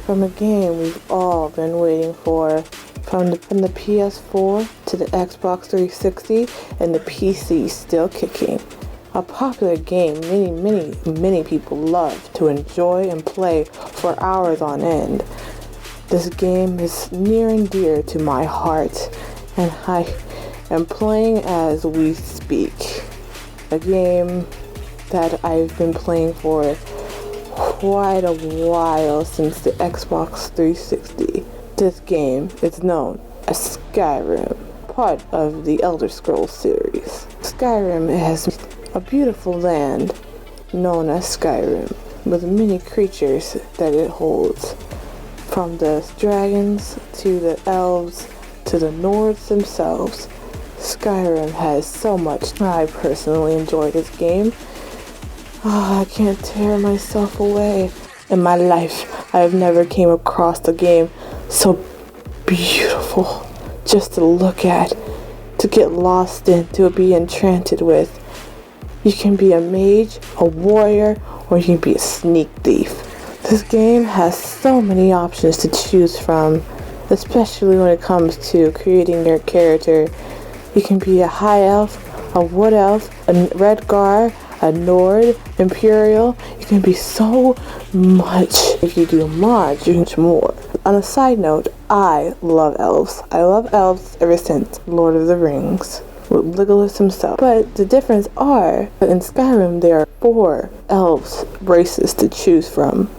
from a game we've all been waiting for, from the PS4 to the Xbox 360 and the PC still kicking. A popular game many people love to enjoy and play for hours on end. This game is near and dear to my heart, and I am playing as we speak. A game that I've been playing for quite a while, since the Xbox 360. This game is known as Skyrim, part of the Elder Scrolls series. Skyrim has a beautiful land known as Skyrim, with many creatures that it holds, from the dragons to the elves to the Nords themselves. Skyrim has so much. I personally enjoy this game. I can't tear myself away. In my life, I have never came across a game so beautiful just to look at, to get lost in, to be enchanted with. You can be a mage, a warrior, or you can be a sneak thief. This game has so many options to choose from, especially when it comes to creating your character. You can be a high elf, a wood elf, a Redgar, a Nord, Imperial. You can be so much. If you do mods, you can do more. On a side note, I love elves. I love elves ever since Lord of the Rings, with Legolas himself. But the difference are, in Skyrim, there are 4 elves races to choose from.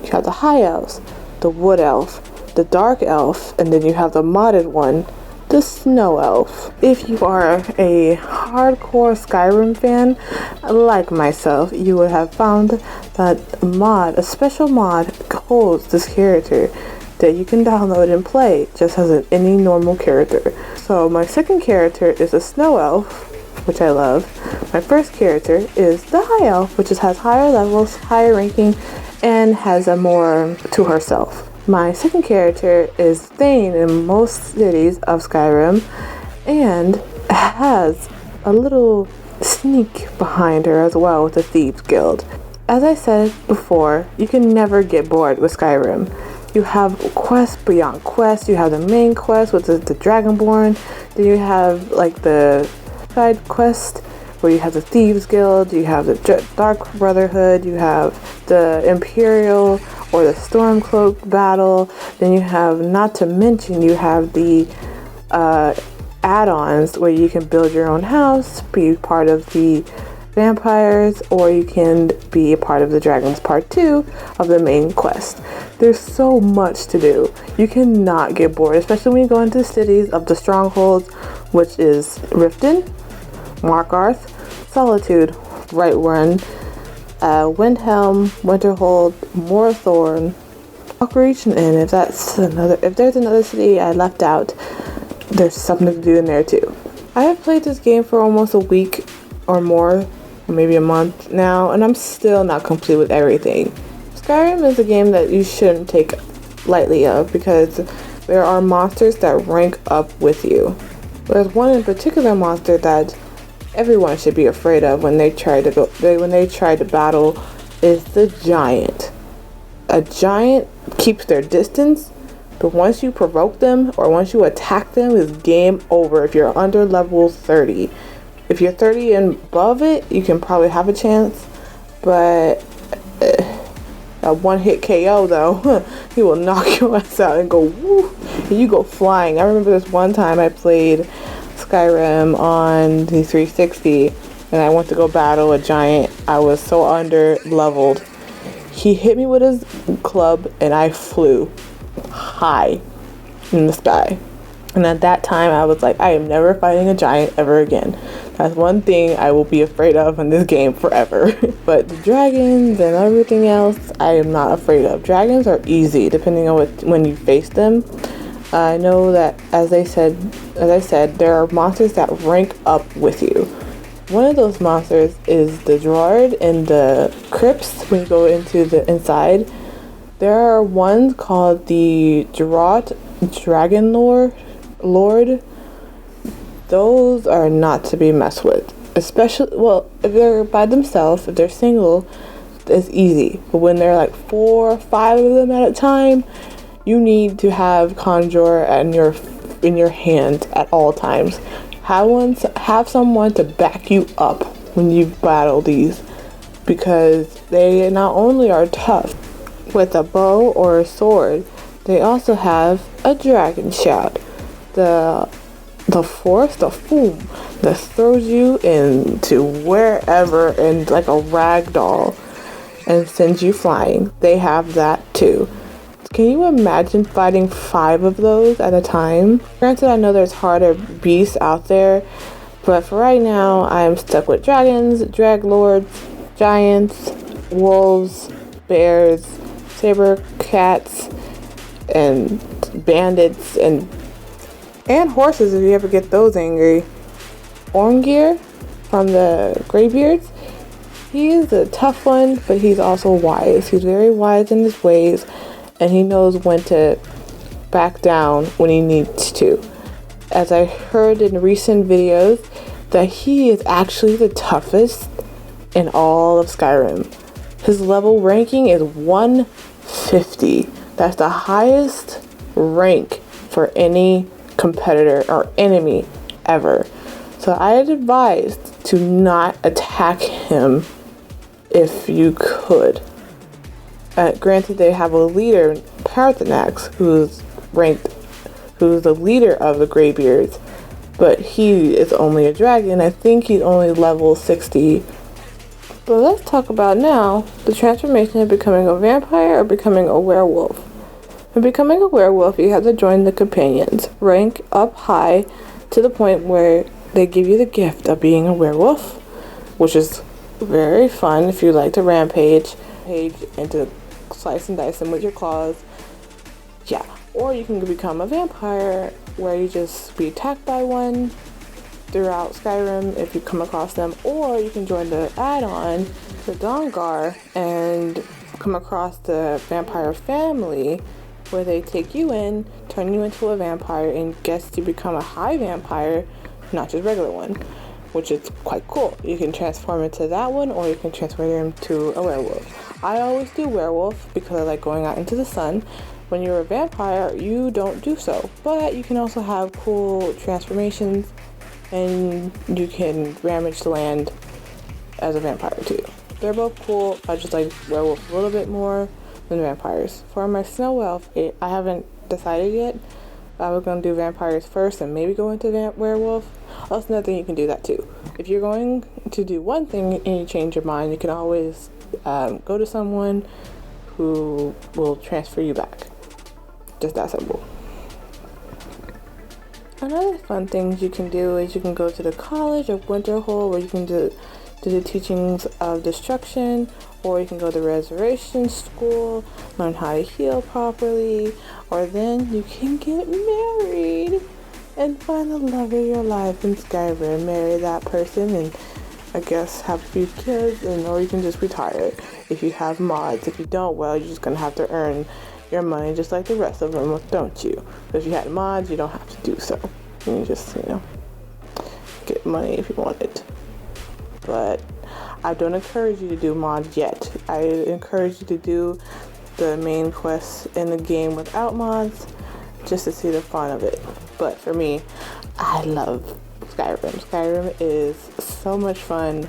You have the high elves, the wood elf, the dark elf, and then you have the modded one, the snow elf. If you are a hardcore Skyrim fan, like myself, you would have found that a special mod holds this character that you can download and play just as any normal character. So my second character is a snow elf, which I love. My first character is the high elf, which has higher levels, higher ranking, and has a more to herself. My second character is Thane in most cities of Skyrim, and has a little sneak behind her as well with the Thieves Guild. As I said before, you can never get bored with Skyrim. You have quests beyond quests. You have the main quest, which is the Dragonborn. Then you have like the side quest where you have the Thieves Guild, you have the Dark Brotherhood, you have the Imperial or the Stormcloak battle. Then you have, not to mention, you have the add-ons where you can build your own house, be part of the vampires, or you can be a part of the Dragons Part 2 of the main quest. There's so much to do. You cannot get bored, especially when you go into the cities of the strongholds, which is Riften, Markarth, Solitude, Whiterun, Windhelm, Winterhold, Moorthorn, Oakreach, and if there's another city I left out, there's something to do in there too. I have played this game for almost a week or more, or maybe a month now, and I'm still not complete with everything. Skyrim is a game that you shouldn't take lightly of, because there are monsters that rank up with you. There's one in particular monster that everyone should be afraid of when they try to battle, is the giant. A giant keeps their distance, but once you provoke them or once you attack them, it's game over if you're under level 30. If you're 30 and above it, you can probably have a chance, but a one-hit KO though, he will knock your ass out and go woo, and you go flying. I remember this one time I played Skyrim on the 360 and I went to go battle a giant. I was so under leveled. He hit me with his club and I flew high in the sky. And at that time I was like, I am never fighting a giant ever again. That's one thing I will be afraid of in this game forever. But the dragons and everything else, I am not afraid of. Dragons are easy depending on when you face them. I know that, as I said, there are monsters that rank up with you. One of those monsters is the Droid in the crypts. When you go into the inside, there are ones called the Dragon Lord. Those are not to be messed with. Especially, well, if they're by themselves, if they're single, it's easy. But when there are like 4 or 5 of them at a time, you need to have Conjure in your hand at all times. Have someone to back you up when you battle these, because they not only are tough with a bow or a sword, they also have a dragon shout. The force, the foom, that throws you into wherever in like a rag doll and sends you flying. They have that too. Can you imagine fighting 5 of those at a time? Granted, I know there's harder beasts out there, but for right now, I'm stuck with dragons, drag lords, giants, wolves, bears, saber cats, and bandits, and horses if you ever get those angry. Orngir from the Greybeards, he is a tough one, but he's also wise. He's very wise in his ways, and he knows when to back down when he needs to. As I heard in recent videos, that he is actually the toughest in all of Skyrim. His level ranking is 150. That's the highest rank for any competitor or enemy ever. So I had advised to not attack him if you could. Granted, they have a leader, Parthenax, who's the leader of the Greybeards, but he is only a dragon. I think he's only level 60. But let's talk about now the transformation of becoming a vampire or becoming a werewolf. For becoming a werewolf, you have to join the companions, rank up high to the point where they give you the gift of being a werewolf, which is very fun if you like to rampage and to slice and dice them with your claws. Yeah. Or you can become a vampire, where you just be attacked by one throughout Skyrim if you come across them. Or you can join the add-on, the Dawngar, and come across the vampire family, where they take you in, turn you into a vampire, and gets to become a high vampire, not just regular one, which is quite cool. You can transform into that one, or you can transform into a werewolf. I always do werewolf because I like going out into the sun. When you're a vampire, you don't do so, but you can also have cool transformations, and you can ravage the land as a vampire too. They're both cool. I just like werewolf a little bit more than vampires. For my snow elf, I haven't decided yet. I was going to do vampires first and maybe go into werewolf. Also, another thing, you can do that too. If you're going to do one thing and you change your mind, you can always go to someone who will transfer you back. Just that simple. Another fun things you can do is you can go to the College of Winterhold, where you can do the teachings of destruction, or you can go to Resurrection School, learn how to heal properly, or then you can get married and find the love of your life in Skyrim. Marry that person and I guess have a few kids, or you can just retire if you have mods. If you don't, well, you're just gonna have to earn your money just like the rest of them, don't you? If you had mods, you don't have to do so. You can just, get money if you want it. But I don't encourage you to do mods yet. I encourage you to do the main quests in the game without mods, just to see the fun of it. But for me, I love Skyrim. Skyrim is so much fun,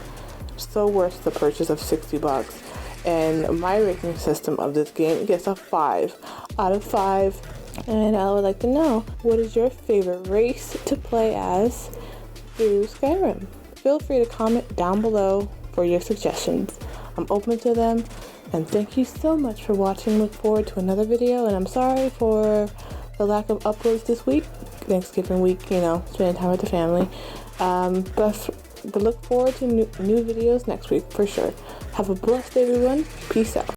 so worth the purchase of $60. And my rating system of this game gets a 5 out of 5. And I would like to know, what is your favorite race to play as through Skyrim? Feel free to comment down below for your suggestions. I'm open to them. And thank you so much for watching. Look forward to another video. And I'm sorry for the lack of uploads this week. Thanksgiving week, spending time with the family. But look forward to new videos next week for sure. Have a blessed day, everyone. Peace out.